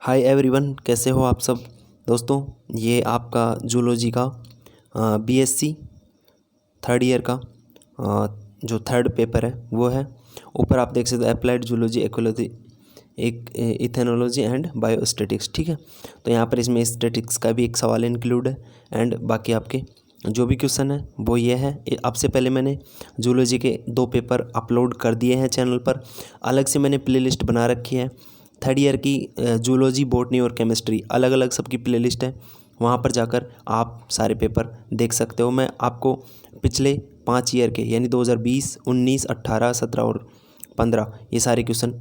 Hi everyone, कैसे हो आप सब दोस्तों। ये आपका जूलॉजी का बीएससी थर्ड ईयर का जो थर्ड पेपर है वो है। ऊपर आप देख सकते हो अप्लाइड जूलॉजी, इकोलॉजी, एक इथेनोलॉजी एंड बायोस्टैटिक्स। ठीक है, तो यहाँ पर इसमें स्टैटिक्स का भी एक सवाल इंक्लूड है एंड बाकी आपके जो भी क्वेश्चन है वो ये है। आपसे पहले मैंने जूलॉजी के 2 पेपर अपलोड कर दिए हैं चैनल पर। अलग से मैंने प्लेलिस्ट बना रखी है। थर्ड ईयर की जूलॉजी, बॉटनी और केमिस्ट्री अलग अलग सबकी प्लेलिस्ट है। वहाँ पर जाकर आप सारे पेपर देख सकते हो। मैं आपको पिछले 5 ईयर के यानी 2020, 19, 18, 17 और 15 ये सारे क्वेश्चन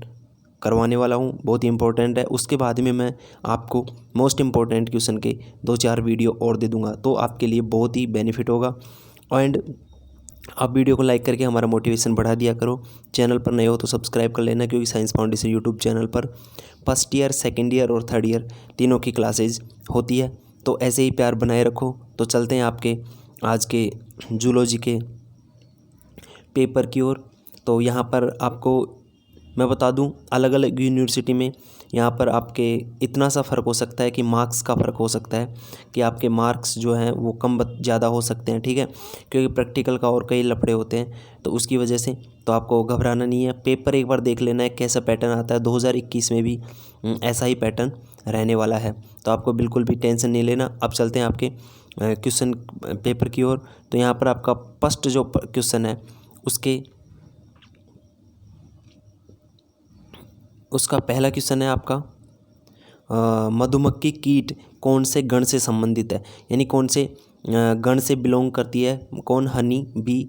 करवाने वाला हूँ। बहुत ही इंपॉर्टेंट है। उसके बाद में मैं आपको मोस्ट इम्पॉर्टेंट क्वेश्चन के 2-4 वीडियो और दे दूँगा, तो आपके लिए बहुत ही बेनिफिट होगा। एंड आप वीडियो को लाइक करके हमारा मोटिवेशन बढ़ा दिया करो। चैनल पर नए हो तो सब्सक्राइब कर लेना, क्योंकि साइंस फाउंडेशन यूट्यूब चैनल पर फर्स्ट ईयर, सेकेंड ईयर और थर्ड ईयर तीनों की क्लासेज होती है। तो ऐसे ही प्यार बनाए रखो। तो चलते हैं आपके आज के जूलॉजी के पेपर की ओर। तो यहाँ पर आपको मैं बता दूं, अलग अलग यूनिवर्सिटी में यहाँ पर आपके इतना सा फ़र्क हो सकता है कि मार्क्स का फ़र्क हो सकता है कि आपके मार्क्स जो हैं वो कम ज़्यादा हो सकते हैं। ठीक है, क्योंकि प्रैक्टिकल का और कई लफड़े होते हैं, तो उसकी वजह से तो आपको घबराना नहीं है। पेपर एक बार देख लेना है कैसा पैटर्न आता है। 2021 में भी ऐसा ही पैटर्न रहने वाला है, तो आपको बिल्कुल भी टेंशन नहीं लेना। अब चलते हैं आपके क्वेश्चन पेपर की ओर। तो यहाँ पर आपका फर्स्ट जो क्वेश्चन है उसका पहला क्वेश्चन है आपका मधुमक्खी कीट कौन से गण से संबंधित है, यानी कौन से गण से बिलोंग करती है। कौन honey bee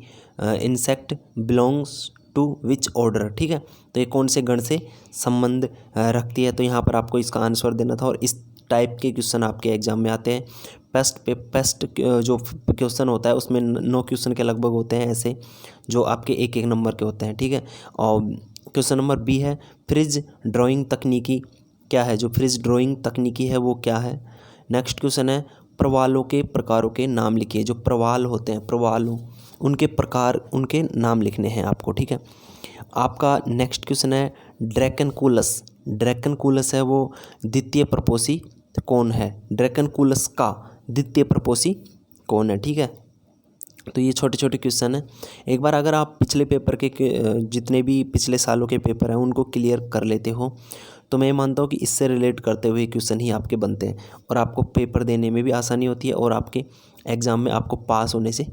insect belongs to which order. ठीक है, तो ये कौन से गण से संबंध रखती है। तो यहाँ पर आपको इसका आंसर देना था, और इस टाइप के क्वेश्चन आपके एग्जाम में आते हैं। पेस्ट जो क्वेश्चन होता है उसमें 9 क्वेश्चन के लगभग होते हैं ऐसे, जो आपके 1-1 नंबर के होते हैं। ठीक है, और क्वेश्चन नंबर बी है फ्रिज ड्राइंग तकनीकी क्या है। जो फ्रिज ड्राइंग तकनीकी है वो क्या है। नेक्स्ट क्वेश्चन है प्रवालों के प्रकारों के नाम लिखिए। जो प्रवाल होते हैं, प्रवालों, उनके प्रकार, उनके नाम लिखने हैं आपको। ठीक है, आपका नेक्स्ट क्वेश्चन है ड्रैकनकूलस। ड्रैकनकूलस है वो द्वितीय प्रपोसी कौन है। ड्रैकनकूलस का द्वितीय प्रपोसी कौन है। ठीक है, तो ये छोटे छोटे क्वेश्चन हैं। एक बार अगर आप पिछले पेपर के जितने भी पिछले सालों के पेपर हैं उनको क्लियर कर लेते हो, तो मैं मानता हूँ कि इससे रिलेट करते हुए क्वेश्चन ही आपके बनते हैं, और आपको पेपर देने में भी आसानी होती है, और आपके एग्ज़ाम में आपको पास होने से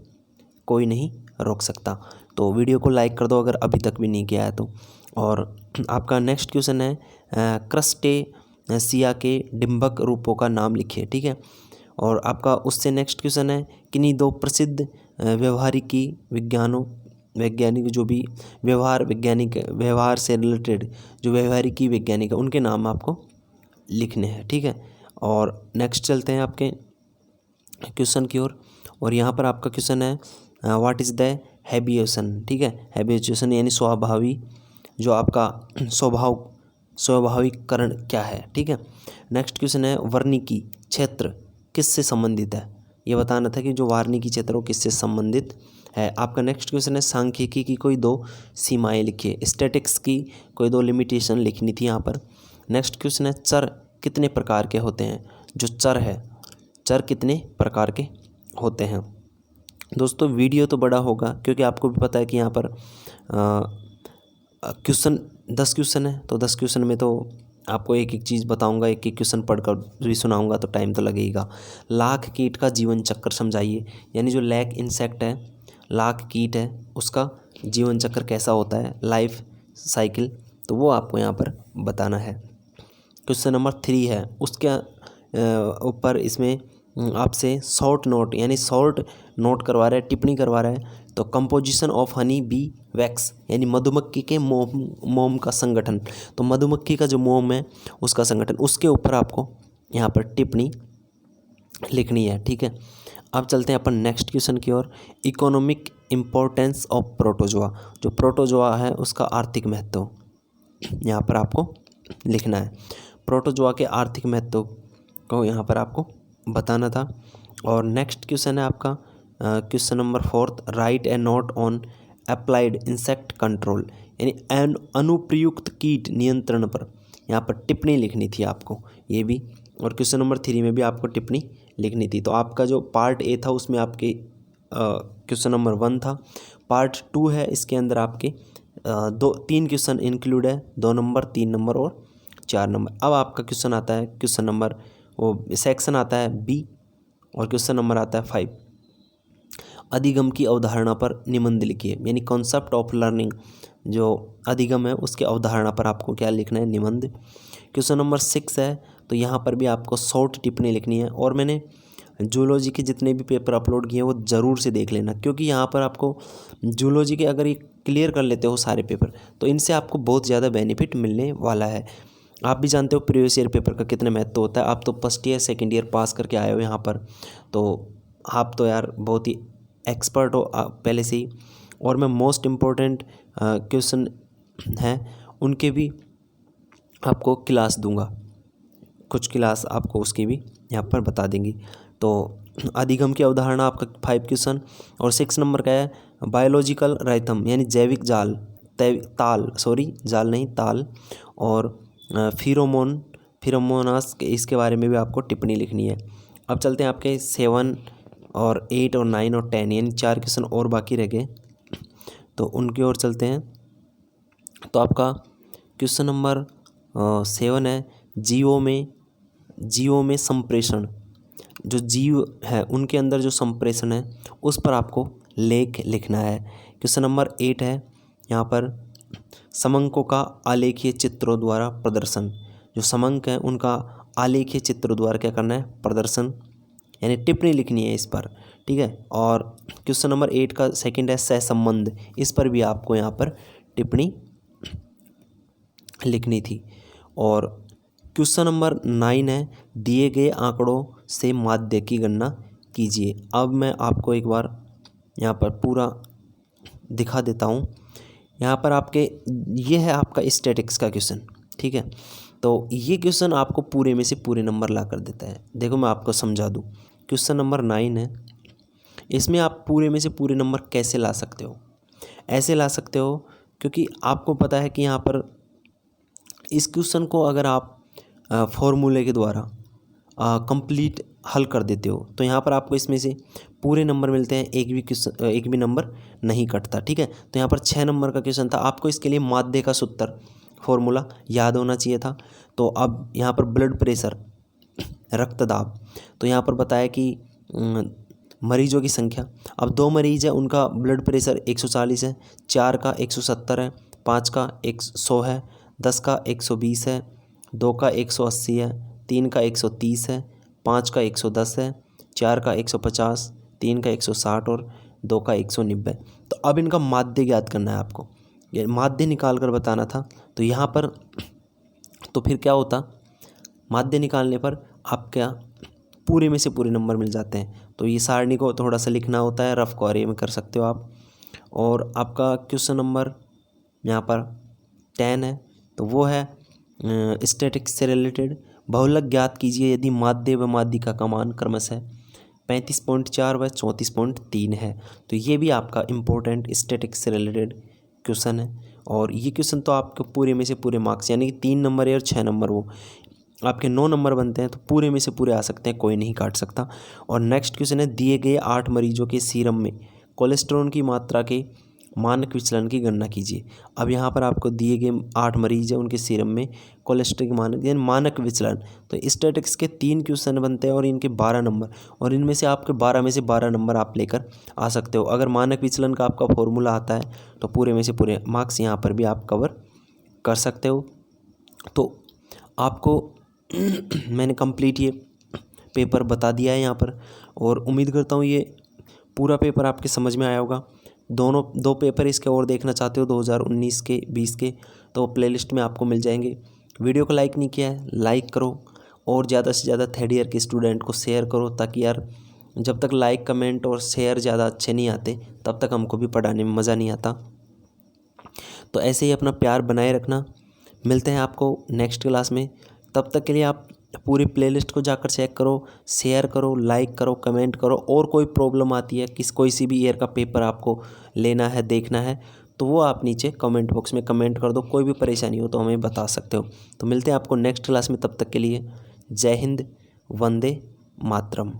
कोई नहीं रोक सकता। तो वीडियो को लाइक कर दो अगर अभी तक भी नहीं किया है तो। और आपका नेक्स्ट क्वेश्चन है क्रस्टेशिया के डिंबक रूपों का नाम लिखिए। ठीक है, और आपका उससे नेक्स्ट क्वेश्चन है किन्हीं 2 प्रसिद्ध व्यवहारिकी वैज्ञानिक जो भी व्यवहार से रिलेटेड जो व्यवहारिकी वैज्ञानिक है उनके नाम आपको लिखने हैं। ठीक है, और नेक्स्ट चलते हैं आपके क्वेश्चन की ओर। और यहाँ पर आपका क्वेश्चन है व्हाट इज़ द हैबिएशन। ठीक है, हैबिएशन यानी स्वाभाविक, जो आपका स्वाभाविककरण क्या है। ठीक है, नेक्स्ट क्वेश्चन है वर्निकी क्षेत्र किससे संबंधित है। ये बताना था कि जो वार्निकी क्षेत्र वो किससे संबंधित है। आपका नेक्स्ट क्वेश्चन है सांख्यिकी की कोई 2 सीमाएं लिखिए। स्टैटिक्स की कोई 2 लिमिटेशन लिखनी थी यहाँ पर। नेक्स्ट क्वेश्चन है चर कितने प्रकार के होते हैं। जो चर है, चर कितने प्रकार के होते हैं। दोस्तों वीडियो तो बड़ा होगा, क्योंकि आपको भी पता है कि यहाँ पर क्वेश्चन 10 क्वेश्चन है, तो 10 क्वेश्चन में तो आपको एक एक चीज़ बताऊंगा, एक एक क्वेश्चन पढ़कर भी सुनाऊंगा, तो टाइम तो लगेगा। लाख कीट का जीवन चक्र समझाइए, यानी जो लैक इंसेक्ट है, लाख कीट है, उसका जीवन चक्र कैसा होता है, लाइफ साइकिल, तो वो आपको यहाँ पर बताना है। क्वेश्चन नंबर 3 है, उसके ऊपर इसमें आपसे शॉर्ट नोट यानी शॉर्ट नोट करवा रहा है, टिप्पणी करवा रहा है। तो composition of honey bee wax, यानी मधुमक्खी के मोम का संगठन। तो मधुमक्खी का जो मोम है उसका संगठन, उसके ऊपर आपको यहाँ पर टिप्पणी लिखनी है। ठीक है, अब चलते हैं अपन नेक्स्ट क्वेश्चन की ओर। Economic importance of protozoa. जो प्रोटोजोआ है उसका आर्थिक महत्व यहाँ पर आपको लिखना है। प्रोटोजोआ के आर्थिक महत्व को यहाँ पर आपको बताना था। और नेक्स्ट क्वेश्चन है आपका question number 4, right A note on applied insect control, यानी अनुप्रयुक्त कीट नियंत्रण पर यहाँ पर टिप्पणी लिखनी थी आपको, ये भी। और क्वेश्चन नंबर 3 में भी आपको टिप्पणी लिखनी थी। तो आपका जो पार्ट ए था उसमें आपके क्वेश्चन नंबर 1 था। पार्ट 2 है, इसके अंदर आपके 3 क्वेश्चन इंक्लूड है, 2 नंबर, 3 नंबर और 4 नंबर। अब आपका क्वेश्चन आता है, क्वेश्चन नंबर वो सेक्शन आता है बी और क्वेश्चन नंबर आता है 5। अधिगम की अवधारणा पर निबंध लिखिए, यानी कॉन्सेप्ट ऑफ लर्निंग जो अधिगम है उसके अवधारणा पर आपको क्या लिखना है, निबंध। क्वेश्चन नंबर 6 है, तो यहाँ पर भी आपको शॉर्ट टिप्पणी लिखनी है। और मैंने जूलॉजी के जितने भी पेपर अपलोड किए हैं वो ज़रूर से देख लेना, क्योंकि यहाँ पर आपको जूलॉजी के अगर ये क्लियर कर लेते हो सारे पेपर तो इनसे आपको बहुत ज़्यादा बेनिफिट मिलने वाला है। आप भी जानते हो प्रीवियस ईयर पेपर का कितना महत्व होता है। आप तो फर्स्ट ईयर सेकेंड ईयर पास करके आए हो यहाँ पर, तो आप तो यार बहुत ही एक्सपर्ट हो पहले से ही। और मैं मोस्ट इम्पोर्टेंट क्वेश्चन हैं उनके भी आपको क्लास दूंगा, कुछ क्लास आपको उसकी भी यहाँ पर बता देंगी। तो अधिगम की अवधारणा आपका 5 क्वेश्चन। और 6 नंबर का है बायोलॉजिकल राइथम, यानी जैविक जाल, जाल नहीं ताल। और फिरोमोनास इसके बारे में भी आपको टिप्पणी लिखनी है। अब चलते हैं आपके 7 और 8 और 9 और 10, यानी 4 क्वेश्चन और बाकी रह गए, तो उनकी ओर चलते हैं। तो आपका क्वेश्चन नंबर 7 है जीवों में संप्रेषण, जो जीव है उनके अंदर जो संप्रेषण है उस पर आपको लेख लिखना है। क्वेश्चन नंबर 8 है, यहाँ पर समंकों का आलेखीय चित्रों द्वारा प्रदर्शन, जो समंक है उनका आलेखीय चित्रों द्वारा क्या करना है, प्रदर्शन, यानी टिप्पणी लिखनी है इस पर, ठीक है। और क्वेश्चन नंबर 8 का सेकंड है सहसंबंध, इस पर भी आपको यहाँ पर टिप्पणी लिखनी थी। और क्वेश्चन नंबर 9 है दिए गए आंकड़ों से माध्य की गणना कीजिए। अब मैं आपको एक बार यहाँ पर पूरा दिखा देता हूँ। यहाँ पर आपके ये है आपका स्टैटिक्स का क्वेश्चन, ठीक है। तो ये क्वेश्चन आपको पूरे में से पूरे नंबर ला कर देता है। देखो मैं आपको समझा दूँ। क्वेश्चन नंबर 9 है, इसमें आप पूरे में से पूरे नंबर कैसे ला सकते हो, ऐसे ला सकते हो क्योंकि आपको पता है कि यहाँ पर इस क्वेश्चन को अगर आप फॉर्मूले के द्वारा कंप्लीट हल कर देते हो तो यहाँ पर आपको इसमें से पूरे नंबर मिलते हैं, एक भी नंबर नहीं कटता, ठीक है। तो यहाँ पर 6 नंबर का क्वेश्चन था, आपको इसके लिए माध्य का सूत्र फॉर्मूला याद होना चाहिए था। तो अब यहाँ पर ब्लड प्रेशर, रक्तदाब, तो यहाँ पर बताया कि मरीजों की संख्या, अब 2 मरीज है उनका ब्लड प्रेशर 140 है, 4 का 170 है, 5 का 100 है, 10 का 120 है, 2 का 180 है, 3 का 130 है, 5 का 110 है, 4 का 150, 3 का 160 और 2 का 190। तो अब इनका माध्य ज्ञात करना है आपको, ये माध्य निकाल कर बताना था। तो यहाँ पर तो फिर क्या होता, माध्य निकालने पर आप क्या पूरे में से पूरे नंबर मिल जाते हैं। तो ये सारणी को थोड़ा सा लिखना होता है, रफ क्वेरी में कर सकते हो आप। और आपका क्वेश्चन नंबर यहाँ पर 10 है, तो वो है स्टैटिक्स से रिलेटेड। बहुलक ज्ञात कीजिए यदि माध्य व माध्यिका का मान क्रमशः 35.4 व 34.3 है। तो ये भी आपका इम्पोर्टेंट स्टैटिक्स से रिलेटेड क्वेश्चन है। और ये क्वेश्चन तो आपके पूरे में से पूरे मार्क्स, यानी कि 3 नंबर है और 6 नंबर, वो आपके 9 नंबर बनते हैं, तो पूरे में से पूरे आ सकते हैं, कोई नहीं काट सकता। और नेक्स्ट क्वेश्चन है दिए गए 8 मरीजों के सीरम में कोलेस्ट्रॉल की मात्रा के मानक विचलन की गणना कीजिए। अब यहाँ पर आपको दिए गए 8 मरीज हैं, उनके सीरम में कोलेस्ट्रॉल की मानक विचलन, तो स्टैटिक्स के 3 क्वेश्चन बनते हैं और इनके 12 नंबर, और इनमें से आपके 12 में से 12 नंबर आप लेकर आ सकते हो। अगर मानक विचलन का आपका फॉर्मूला आता है तो पूरे में से पूरे मार्क्स यहाँ पर भी आप कवर कर सकते हो। तो आपको मैंने कंप्लीट ये पेपर बता दिया है यहाँ पर, और उम्मीद करता हूँ ये पूरा पेपर आपके समझ में आया होगा। 2 पेपर इसके और देखना चाहते हो 2019 के 20 के, तो प्लेलिस्ट में आपको मिल जाएंगे। वीडियो को लाइक नहीं किया है, लाइक करो, और ज़्यादा से ज़्यादा थर्ड ईयर के स्टूडेंट को शेयर करो, ताकि यार जब तक लाइक कमेंट और शेयर ज़्यादा अच्छे नहीं आते तब तक हमको भी पढ़ाने में मज़ा नहीं आता। तो ऐसे ही अपना प्यार बनाए रखना। मिलते हैं आपको नेक्स्ट क्लास में, तब तक के लिए आप पूरी प्लेलिस्ट को जाकर चेक करो, शेयर करो, लाइक करो, कमेंट करो। और कोई प्रॉब्लम आती है, कोई सी भी ईयर का पेपर आपको लेना है, देखना है, तो वो आप नीचे कमेंट बॉक्स में कमेंट कर दो। कोई भी परेशानी हो तो हमें बता सकते हो। तो मिलते हैं आपको नेक्स्ट क्लास में, तब तक के लिए जय हिंद, वंदे मातरम।